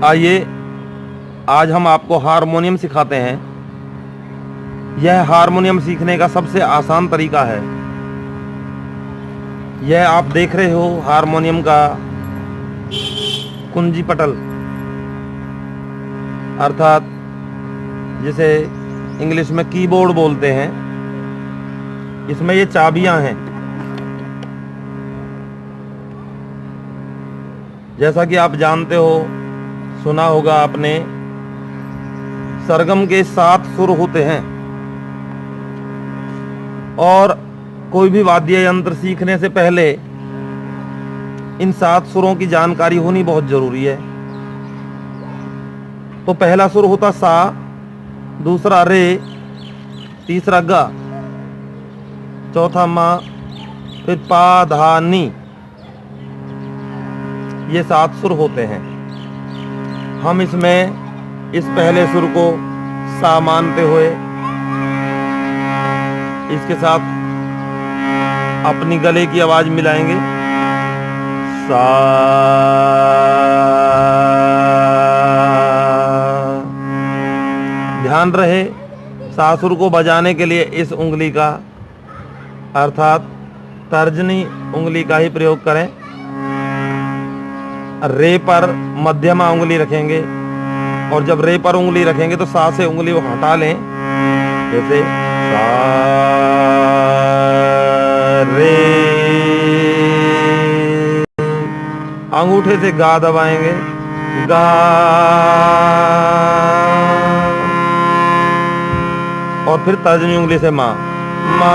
आइए आज हम आपको हारमोनियम सिखाते हैं। यह हारमोनियम सीखने का सबसे आसान तरीका है। यह आप देख रहे हो हारमोनियम का कुंजी पटल, अर्थात जिसे इंग्लिश में कीबोर्ड बोलते हैं। इसमें ये चाबियां हैं। जैसा कि आप जानते हो, सुना होगा आपने, सरगम के 7 सुर होते हैं और कोई भी वाद्य यंत्र सीखने से पहले इन 7 सुरों की जानकारी होनी बहुत जरूरी है। तो पहला सुर होता सा, दूसरा रे, तीसरा गा, चौथा मा, फिर पा, धा, नी। ये 7 सुर होते हैं। हम इसमें इस पहले सुर को सा मानते हुए इसके साथ अपनी गले की आवाज मिलाएंगे। सा, ध्यान रहे सा सुर को बजाने के लिए इस उंगली का, अर्थात तर्जनी उंगली का ही प्रयोग करें। रे पर मध्यमा उंगली रखेंगे और जब रे पर उंगली रखेंगे तो सा से उंगली को हटा लें, जैसे सा रे। अंगूठे से गा दबाएंगे, गा। और फिर तर्जनी उंगली से मा, मा,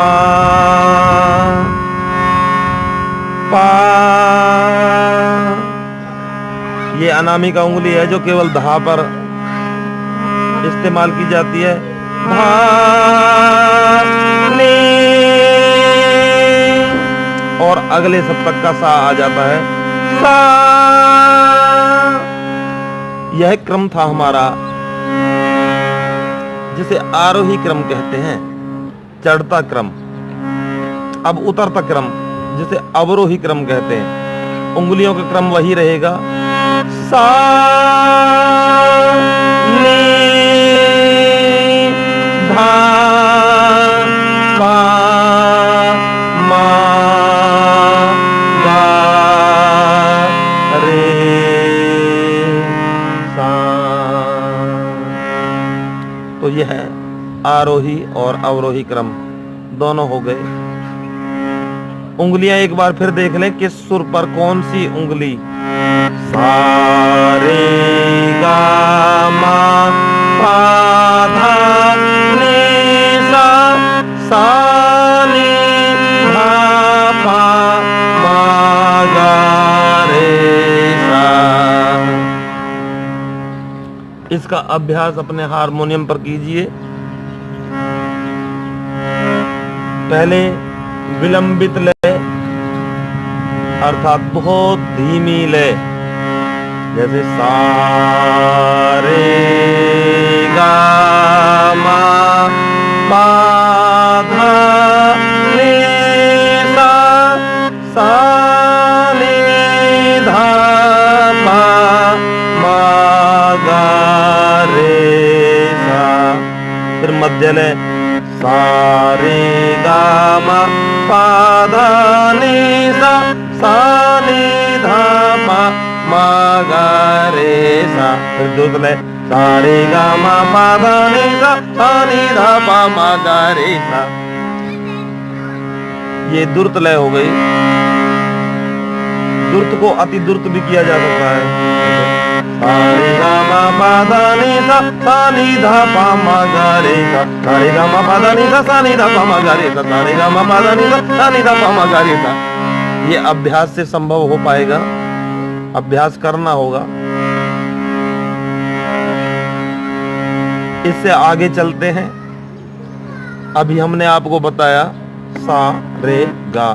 पा। ये अनामिका उंगली है जो केवल धा पर इस्तेमाल की जाती है। भा, नी। और अगले सप्तक का सा आ जाता है, सा। यह क्रम था हमारा, जिसे आरोही क्रम कहते हैं, चढ़ता क्रम। अब उतरता क्रम, जिसे अवरोही क्रम कहते हैं। उंगलियों का क्रम वही रहेगा, सा, नी, धा, पा, मा, गा, रे, सा। तो यह आरोही और अवरोही क्रम दोनों हो गए। उंगलियां एक बार फिर देख लें, किस सुर पर कौन सी उंगली। सा, रे, गा, मा, पा, धा, नी, सा, सा, नी, धा, पा, मा, गा, रे, सा। इसका अभ्यास अपने हारमोनियम पर कीजिए। पहले विलंबित लय, अर्थात बहुत धीमी लय, जैसे सा, रे, गा, मा, पा, धा, नी, सा, सा, नी, धा, पा, मा, गा, रे, सा। फिर मध्य लय, सा, रे, गा, मा, पा, धा, नी, सा, सा, नी, धा, पा, मा, गा, रे, सा। फिर द्रुत लय, सा, रे, गा, मा, पा, धा, नी, सा, सा, नी, धा, पा, मा, गा, रे, सा। ये द्रुत लय हो गई। द्रुत को अति द्रुत भी किया जा सकता है। सा, रे, गा, मा, पा, धा, नी, सा, सा, नी, धा, पा, मा, गा, रे, सा। सा, रे, गा, मा, पा, धा, नी, सा, सा, नी, धा, पा, मा, गा, रे, सा। सा, रे, गा, मा, पा, धा, नी, सा, सा, नी, धा, पा, मा, गा, रे, सा। ये अभ्यास से संभव हो पाएगा, अभ्यास करना होगा। इससे आगे चलते हैं। अभी हमने आपको बताया सा, रे, गा।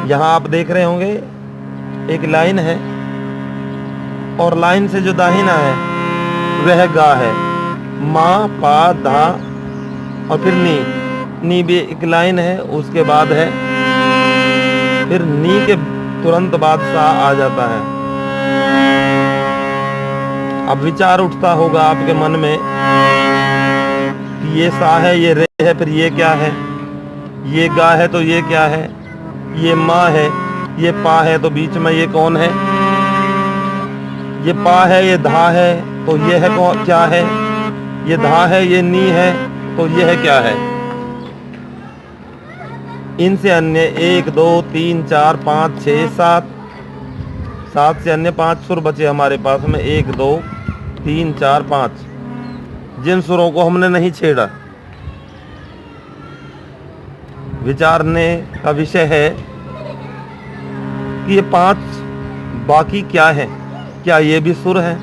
यहां आप देख रहे होंगे एक लाइन है और लाइन से जो दाहिना है वह गा है। मा, पा, धा और फिर नी। नी भी एक लाइन है, उसके बाद है, फिर नी के तुरंत बाद सा आ जाता है। अब विचार उठता होगा आपके मन में कि ये सा है, ये रे है, फिर ये क्या है, ये गा है तो ये क्या है, ये माँ है, ये पा है, तो बीच में ये कौन है, ये पा है, ये धा है, तो ये है कौन, क्या है, ये धा है, ये नी है, तो ये है क्या है। इनसे अन्य 1 2 3 4 5 6 7 7 से अन्य 5 सुर बचे हमारे पास में, 1 2 3 4 5, जिन सुरों को हमने नहीं छेड़ा। विचारने का विषय है कि ये 5 बाकी क्या है, क्या ये भी सुर है?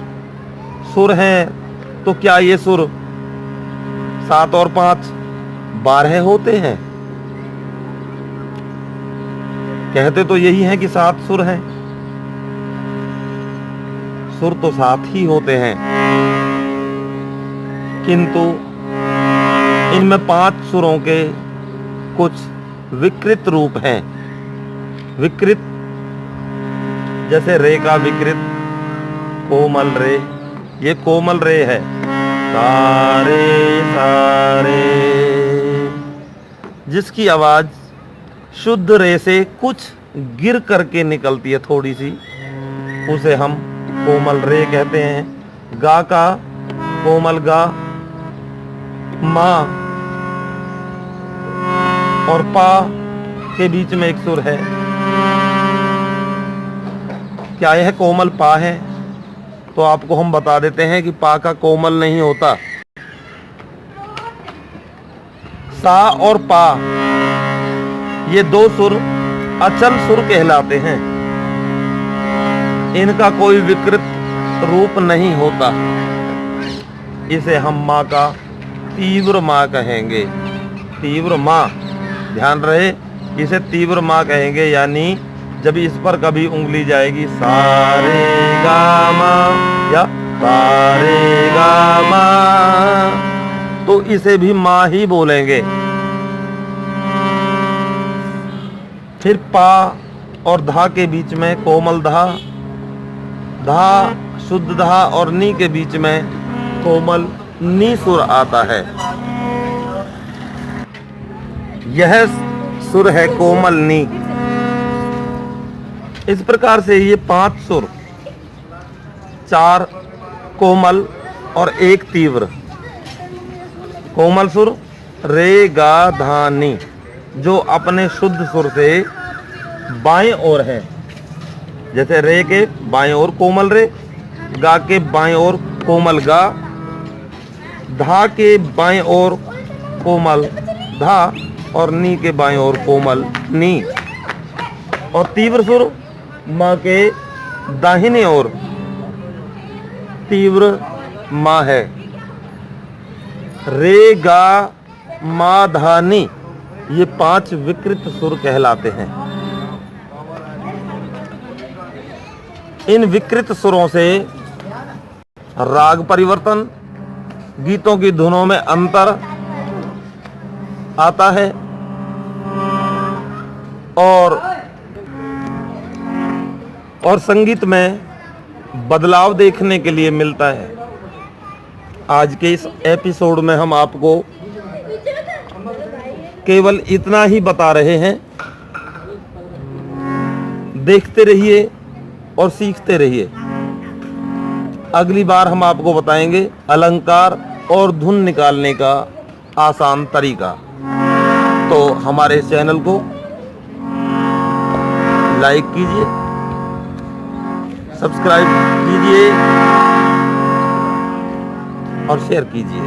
सुर हैं तो क्या ये सुर 7 और 5 12 होते हैं? कहते तो यही है कि 7 सुर हैं, सुर तो 7 ही होते हैं, किंतु इनमें 5 सुरों के कुछ विकृत रूप हैं। विकृत जैसे रे का विकृत कोमल रे, ये कोमल रे है, सारे सारे, जिसकी आवाज शुद्ध रे से कुछ गिर करके निकलती है थोड़ी सी, उसे हम कोमल रे कहते हैं। गा का कोमल गा, माँ और पा के बीच में एक सुर है, क्या यह कोमल पा है? तो आपको हम बता देते हैं कि पा का कोमल नहीं होता। सा और पा ये 2 सुर अचल सुर कहलाते हैं, इनका कोई विकृत रूप नहीं होता। इसे हम माँ का तीव्र माँ कहेंगे। तीव्र माँ, ध्यान रहे, इसे तीव्र माँ कहेंगे, यानी जब इस पर कभी उंगली जाएगी सारे गा मा या सारे गा मा, तो इसे भी माँ ही बोलेंगे। फिर पा और धा के बीच में कोमल धा, धा शुद्ध धा और नी के बीच में कोमल नी सुर आता है। यह सुर है कोमल नी। इस प्रकार से ये 5 सुर, 4 कोमल और 1 तीव्र। कोमल सुर रे गा धा नी, जो अपने शुद्ध सुर से बाएं ओर है, जैसे रे के बाएं ओर कोमल रे, गा के बाएं ओर कोमल गा, धा के बाएं ओर कोमल धा और नी के बाएं ओर कोमल नी। और तीव्र सुर माँ के दाहिने ओर तीव्र माँ है। रे गा मा धा नी, ये 5 विकृत सुर कहलाते हैं। इन विकृत सुरों से राग परिवर्तन, गीतों की धुनों में अंतर आता है और संगीत में बदलाव देखने के लिए मिलता है। आज के इस एपिसोड में हम आपको केवल इतना ही बता रहे हैं। देखते रहिए और सीखते रहिए। अगली बार हम आपको बताएंगे अलंकार और धुन निकालने का आसान तरीका। तो हमारे चैनल को लाइक कीजिए, सब्सक्राइब कीजिए और शेयर कीजिए।